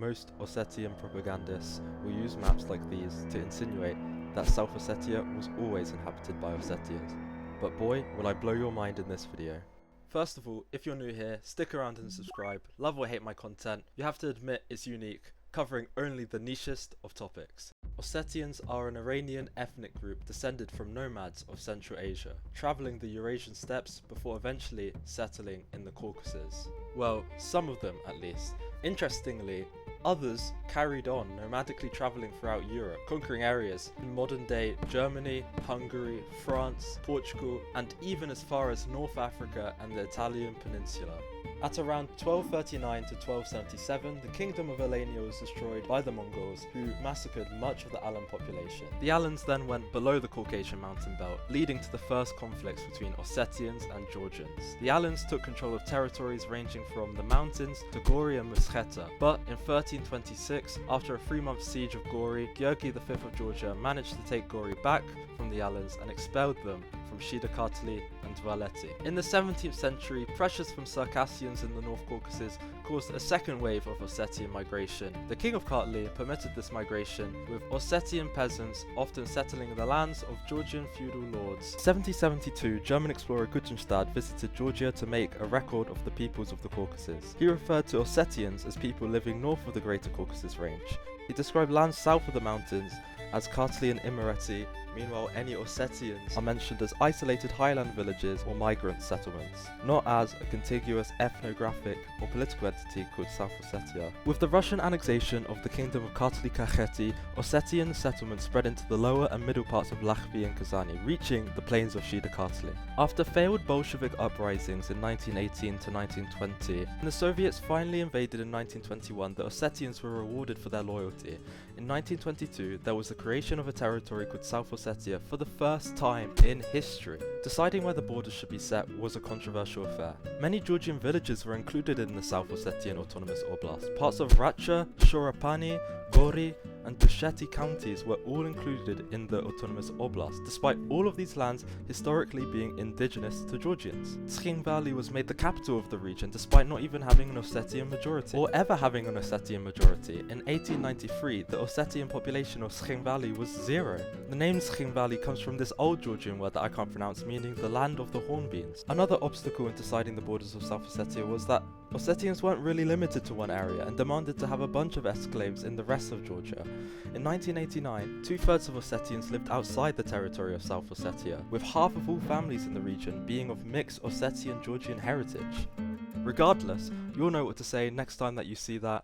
most Ossetian propagandists will use maps like these to insinuate that South Ossetia was always inhabited by Ossetians. But boy, will I blow your mind in this video. First of all, if you're new here, stick around and subscribe. Love or hate my content, you have to admit it's unique, covering only the nichest of topics. Ossetians are an Iranian ethnic group descended from nomads of Central Asia, travelling the Eurasian steppes before eventually settling in the Caucasus. Well, some of them at least. Interestingly, others carried on nomadically travelling throughout Europe, conquering areas in modern-day Germany, Hungary, France, Portugal, and even as far as North Africa and the Italian peninsula. At around 1239 to 1277, the kingdom of Alania was destroyed by the Mongols, who massacred much of the Alan population. The Alans then went below the Caucasian mountain belt, leading to the first conflicts between Ossetians and Georgians. The Alans took control of territories ranging from the mountains to Gori and Musketa, but in 1326, after a 3-month siege of Gori, Georgi V of Georgia managed to take Gori back from the Alans and expelled them from Shida-Kartli and Dvaleti. In the 17th century, pressures from Circassians in the North Caucasus caused a second wave of Ossetian migration. The king of Kartli permitted this migration, with Ossetian peasants often settling the lands of Georgian feudal lords. 1772, German explorer Guttenstadt visited Georgia to make a record of the peoples of the Caucasus. He referred to Ossetians as people living north of the Greater Caucasus Range. He described lands south of the mountains as Kartli and Imereti. Meanwhile, any Ossetians are mentioned as isolated highland villages or migrant settlements, not as a contiguous ethnographic or political entity called South Ossetia. With the Russian annexation of the kingdom of Kartli-Kakheti, Ossetian settlements spread into the lower and middle parts of Lakhvi and Kazani, reaching the plains of Shida-Kartli. After failed Bolshevik uprisings in 1918 to 1920, and the Soviets finally invaded in 1921, the Ossetians were rewarded for their loyalty. In 1922, there was the creation of a territory called South Ossetia for the first time in history. Deciding where the borders should be set was a controversial affair. Many Georgian villages were included in the South Ossetian Autonomous Oblast. Parts of Racha, Shorapani, Gori, and Dusheti counties were all included in the Autonomous Oblast, despite all of these lands historically being indigenous to Georgians. Tskhin Valley was made the capital of the region despite not even having an Ossetian majority, or ever having an Ossetian majority. In 1893, the Ossetian population of Tskhin Valley was 0. The name Tskhin Valley comes from this old Georgian word that I can't pronounce, meaning the land of the hornbeams. Another obstacle in deciding the borders of South Ossetia was that Ossetians weren't really limited to one area and demanded to have a bunch of exclaves in the rest of Georgia. In 1989, 2/3 of Ossetians lived outside the territory of South Ossetia, with half of all families in the region being of mixed Ossetian-Georgian heritage. Regardless, you'll know what to say next time that you see that